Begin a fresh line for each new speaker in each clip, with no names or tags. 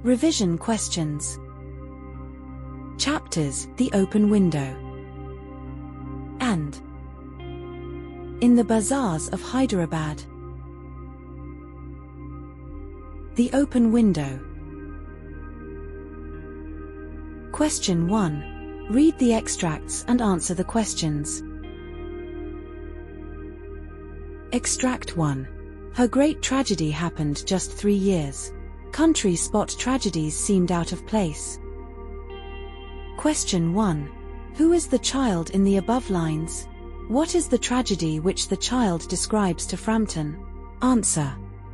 Revision questions. Chapters: The Open Window and In the Bazaars of Hyderabad. The Open Window. Question 1. Read the extracts and answer the questions. Extract 1. Her great tragedy happened just 3 years. Country spot tragedies seemed out of place. Question 1. Who is the child in the above lines? What is the tragedy which the child describes to Frampton? Answer.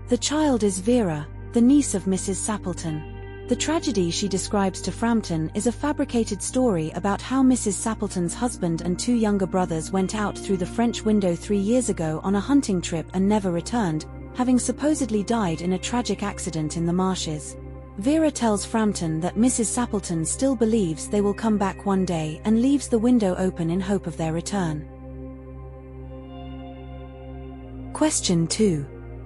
The child is Vera, the niece of Mrs. Sappleton. The tragedy she describes to Frampton is a fabricated story about how Mrs. Sappleton's husband and 2 younger brothers went out through the French window 3 years ago on a hunting trip and never returned, having supposedly died in a tragic accident in the marshes. Vera tells Frampton that Mrs. Sappleton still believes they will come back one day and leaves the window open in hope of their return. Question 2.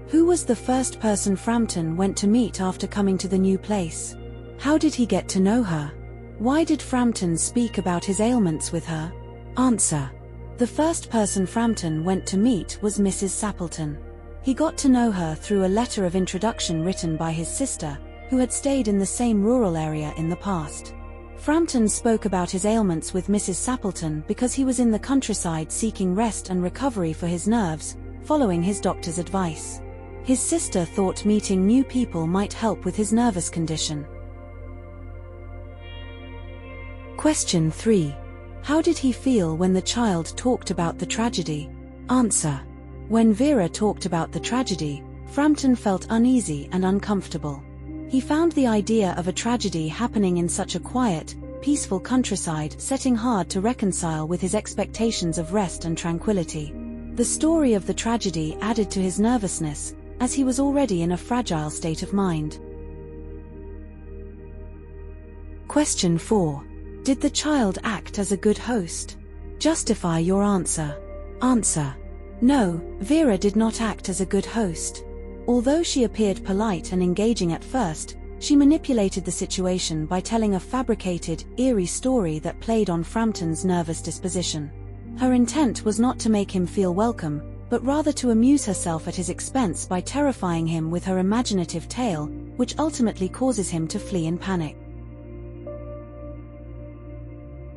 Who was the first person Frampton went to meet after coming to the new place? How did he get to know her? Why did Frampton speak about his ailments with her? Answer. The first person Frampton went to meet was Mrs. Sappleton. He got to know her through a letter of introduction written by his sister, who had stayed in the same rural area in the past. Frampton spoke about his ailments with Mrs. Sappleton because he was in the countryside seeking rest and recovery for his nerves, following his doctor's advice. His sister thought meeting new people might help with his nervous condition. Question 3. How did he feel when the child talked about the tragedy? Answer. When Vera talked about the tragedy, Frampton felt uneasy and uncomfortable. He found the idea of a tragedy happening in such a quiet, peaceful countryside setting hard to reconcile with his expectations of rest and tranquility. The story of the tragedy added to his nervousness, as he was already in a fragile state of mind. Question 4. Did the child act as a good host? Justify your answer. Answer. No, Vera did not act as a good host. Although she appeared polite and engaging at first, she manipulated the situation by telling a fabricated, eerie story that played on Frampton's nervous disposition. Her intent was not to make him feel welcome, but rather to amuse herself at his expense by terrifying him with her imaginative tale, which ultimately causes him to flee in panic.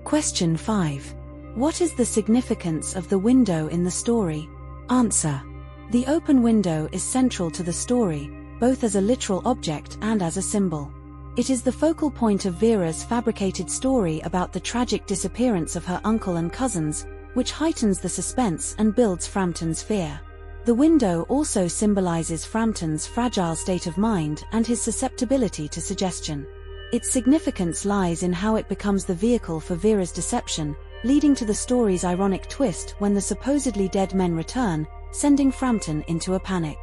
Question 5. What is the significance of the window in the story? Answer. The open window is central to the story, both as a literal object and as a symbol. It is the focal point of Vera's fabricated story about the tragic disappearance of her uncle and cousins, which heightens the suspense and builds Frampton's fear. The window also symbolizes Frampton's fragile state of mind and his susceptibility to suggestion. Its significance lies in how it becomes the vehicle for Vera's deception, leading to the story's ironic twist when the supposedly dead men return, sending Frampton into a panic.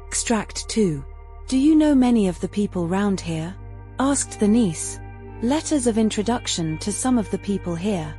Extract 2. Do you know many of the people round here? Asked the niece. Letters of introduction to some of the people here.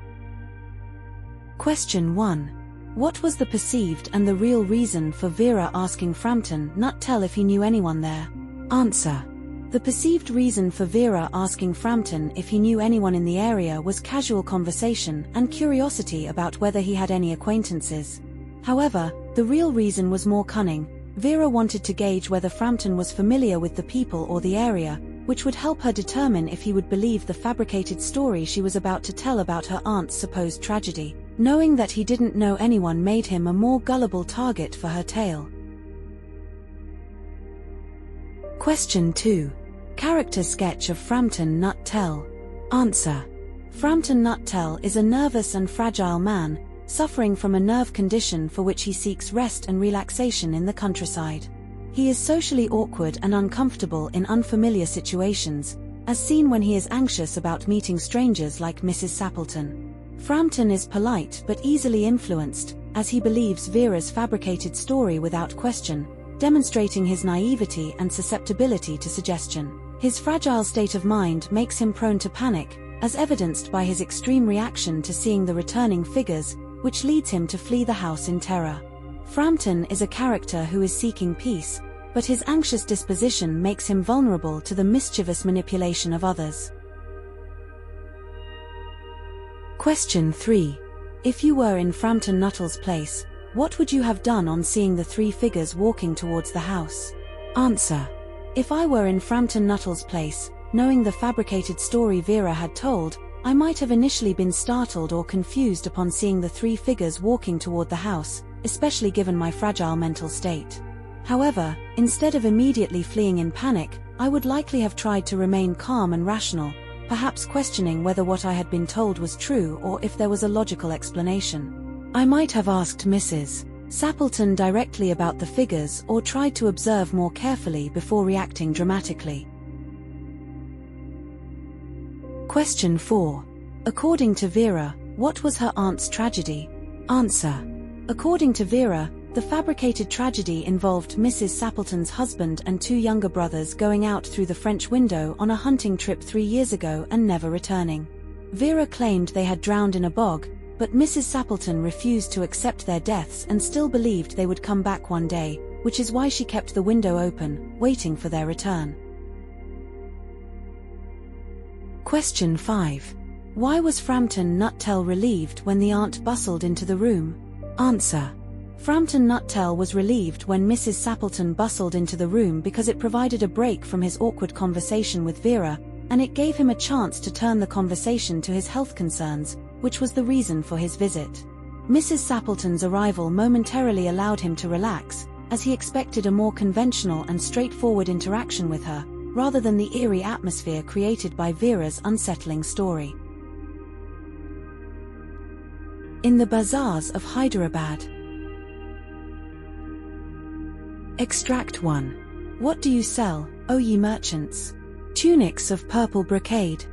Question 1. What was the perceived and the real reason for Vera asking Frampton not tell if he knew anyone there? Answer. The perceived reason for Vera asking Frampton if he knew anyone in the area was casual conversation and curiosity about whether he had any acquaintances. However, the real reason was more cunning. Vera wanted to gauge whether Frampton was familiar with the people or the area, which would help her determine if he would believe the fabricated story she was about to tell about her aunt's supposed tragedy. Knowing that he didn't know anyone made him a more gullible target for her tale. Question 2. Character sketch of Frampton Nuttall. Answer. Frampton Nuttall is a nervous and fragile man, suffering from a nerve condition for which he seeks rest and relaxation in the countryside. He is socially awkward and uncomfortable in unfamiliar situations, as seen when he is anxious about meeting strangers like Mrs. Sappleton. Frampton is polite but easily influenced, as he believes Vera's fabricated story without question, demonstrating his naivety and susceptibility to suggestion. His fragile state of mind makes him prone to panic, as evidenced by his extreme reaction to seeing the returning figures, which leads him to flee the house in terror. Frampton is a character who is seeking peace, but his anxious disposition makes him vulnerable to the mischievous manipulation of others. Question 3. If you were in Frampton Nuttall's place, what would you have done on seeing the three figures walking towards the house? Answer. If I were in Frampton Nuttall's place, knowing the fabricated story Vera had told, I might have initially been startled or confused upon seeing the three figures walking toward the house, especially given my fragile mental state. However, instead of immediately fleeing in panic, I would likely have tried to remain calm and rational, perhaps questioning whether what I had been told was true or if there was a logical explanation. I might have asked Mrs. Sappleton directly about the figures or tried to observe more carefully before reacting dramatically. Question 4. According to Vera, what was her aunt's tragedy? Answer. According to Vera, the fabricated tragedy involved Mrs. Sappleton's husband and two younger brothers going out through the French window on a hunting trip 3 years ago and never returning. Vera claimed they had drowned in a bog, but Mrs. Sappleton refused to accept their deaths and still believed they would come back one day, which is why she kept the window open, waiting for their return. Question 5. Why was Frampton Nuttall relieved when the aunt bustled into the room? Answer. Frampton Nuttall was relieved when Mrs. Sappleton bustled into the room because it provided a break from his awkward conversation with Vera, and it gave him a chance to turn the conversation to his health concerns, which was the reason for his visit. Mrs. Sappleton's arrival momentarily allowed him to relax, as he expected a more conventional and straightforward interaction with her, rather than the eerie atmosphere created by Vera's unsettling story. In the Bazaars of Hyderabad. Extract 1. What do you sell, O ye merchants? Tunics of purple brocade.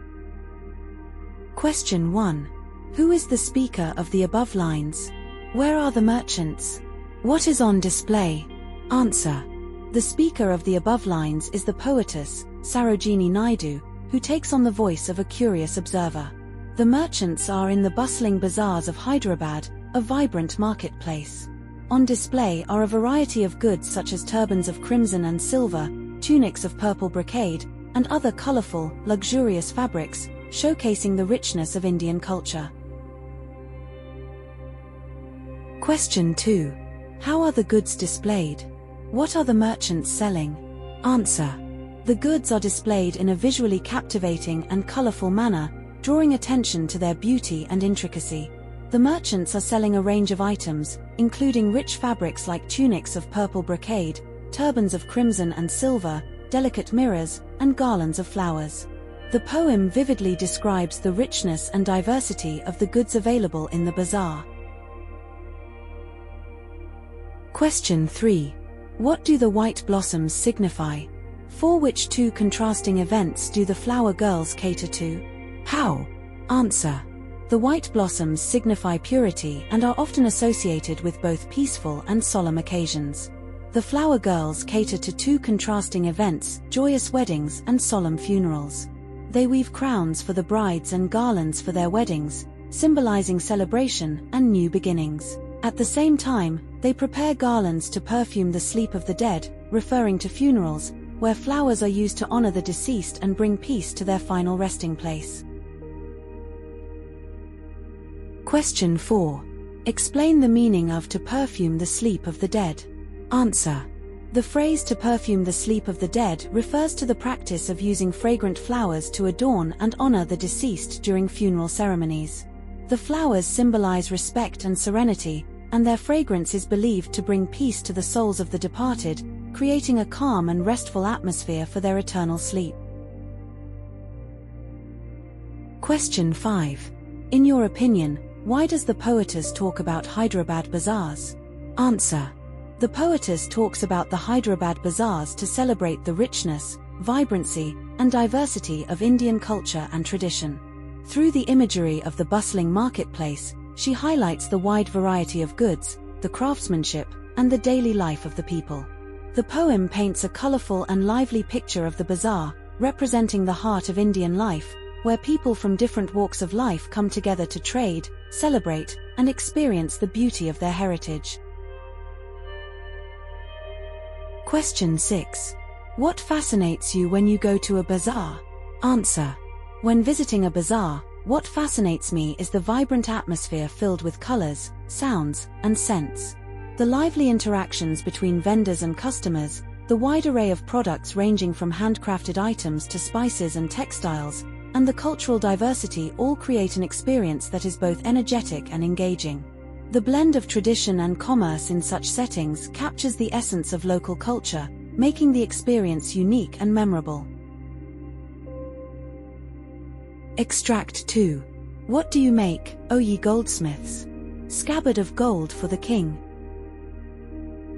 Question 1. Who is the speaker of the above lines? Where are the merchants? What is on display? Answer. The speaker of the above lines is the poetess, Sarojini Naidu, who takes on the voice of a curious observer. The merchants are in the bustling bazaars of Hyderabad, a vibrant marketplace. On display are a variety of goods such as turbans of crimson and silver, tunics of purple brocade, and other colorful, luxurious fabrics, showcasing the richness of Indian culture. Question 2. How are the goods displayed? What are the merchants selling? Answer. The goods are displayed in a visually captivating and colorful manner, drawing attention to their beauty and intricacy. The merchants are selling a range of items, including rich fabrics like tunics of purple brocade, turbans of crimson and silver, delicate mirrors, and garlands of flowers. The poem vividly describes the richness and diversity of the goods available in the bazaar. Question 3. What do the white blossoms signify? For which two contrasting events do the flower girls cater to? How? Answer. The white blossoms signify purity and are often associated with both peaceful and solemn occasions. The flower girls cater to two contrasting events, joyous weddings and solemn funerals. They weave crowns for the brides and garlands for their weddings, symbolizing celebration and new beginnings. At the same time, they prepare garlands to perfume the sleep of the dead, referring to funerals, where flowers are used to honor the deceased and bring peace to their final resting place. Question 4. Explain the meaning of to perfume the sleep of the dead. Answer. The phrase to perfume the sleep of the dead refers to the practice of using fragrant flowers to adorn and honor the deceased during funeral ceremonies. The flowers symbolize respect and serenity, and their fragrance is believed to bring peace to the souls of the departed, creating a calm and restful atmosphere for their eternal sleep. Question 5. In your opinion, why does the poetess talk about Hyderabad bazaars? Answer. The poetess talks about the Hyderabad bazaars to celebrate the richness, vibrancy, and diversity of Indian culture and tradition. Through the imagery of the bustling marketplace, she highlights the wide variety of goods, the craftsmanship, and the daily life of the people. The poem paints a colorful and lively picture of the bazaar, representing the heart of Indian life, where people from different walks of life come together to trade, celebrate, and experience the beauty of their heritage. Question 6. What fascinates you when you go to a bazaar? Answer. When visiting a bazaar, what fascinates me is the vibrant atmosphere filled with colors, sounds, and scents. The lively interactions between vendors and customers, the wide array of products ranging from handcrafted items to spices and textiles, and the cultural diversity all create an experience that is both energetic and engaging. The blend of tradition and commerce in such settings captures the essence of local culture, making the experience unique and memorable. Extract 2. What do you make, O ye goldsmiths? Scabbard of gold for the king.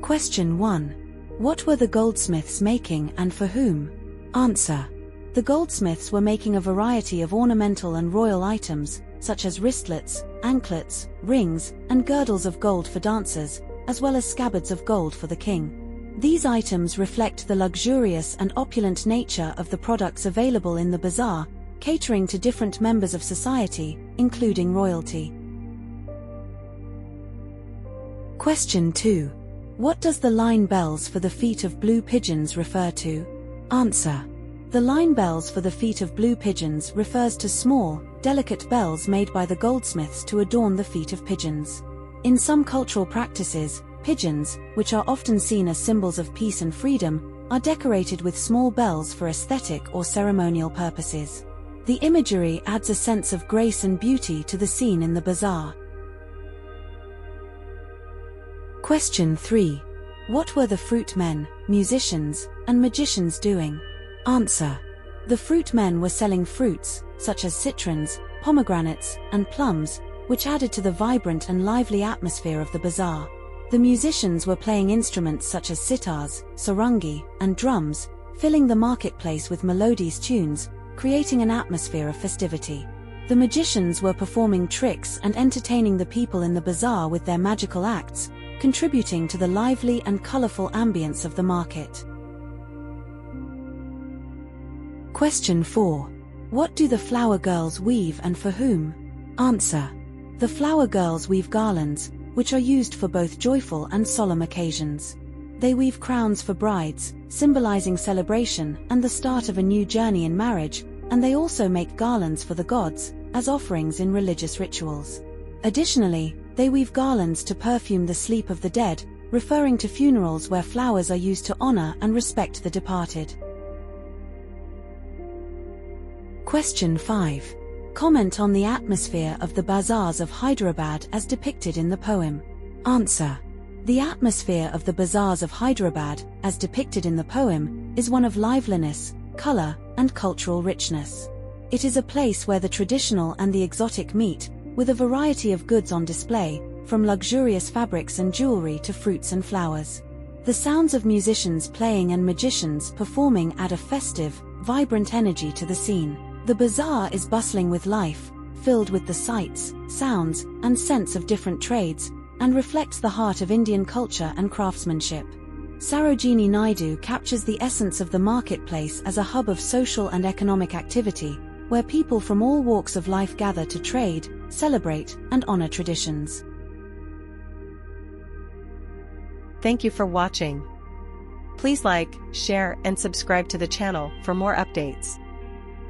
Question 1. What were the goldsmiths making and for whom? Answer. The goldsmiths were making a variety of ornamental and royal items, such as wristlets, anklets, rings, and girdles of gold for dancers, as well as scabbards of gold for the king. These items reflect the luxurious and opulent nature of the products available in the bazaar, catering to different members of society, including royalty. Question 2. What does the line bells for the feet of blue pigeons refer to? Answer. The line bells for the feet of blue pigeons refers to small, delicate bells made by the goldsmiths to adorn the feet of pigeons. In some cultural practices, pigeons, which are often seen as symbols of peace and freedom, are decorated with small bells for aesthetic or ceremonial purposes. The imagery adds a sense of grace and beauty to the scene in the bazaar. Question 3. What were the fruit men, musicians, and magicians doing? Answer. The fruit men were selling fruits, such as citrons, pomegranates, and plums, which added to the vibrant and lively atmosphere of the bazaar. The musicians were playing instruments such as sitars, sarangi, and drums, filling the marketplace with melodious tunes, creating an atmosphere of festivity. The magicians were performing tricks and entertaining the people in the bazaar with their magical acts, contributing to the lively and colorful ambience of the market. Question 4. What do the flower girls weave and for whom? Answer. The flower girls weave garlands, which are used for both joyful and solemn occasions. They weave crowns for brides, symbolizing celebration and the start of a new journey in marriage, and they also make garlands for the gods, as offerings in religious rituals. Additionally, they weave garlands to perfume the sleep of the dead, referring to funerals where flowers are used to honor and respect the departed. Question 5. Comment on the atmosphere of the Bazaars of Hyderabad as depicted in the poem. Answer. The atmosphere of the Bazaars of Hyderabad, as depicted in the poem, is one of liveliness, color, and cultural richness. It is a place where the traditional and the exotic meet, with a variety of goods on display, from luxurious fabrics and jewelry to fruits and flowers. The sounds of musicians playing and magicians performing add a festive, vibrant energy to the scene. The bazaar is bustling with life, filled with the sights, sounds, and scents of different trades, and reflects the heart of Indian culture and craftsmanship. Sarojini Naidu captures the essence of the marketplace as a hub of social and economic activity, where people from all walks of life gather to trade, celebrate, and honor traditions.
Thank you for watching. Please like, share, and subscribe to the channel for more updates.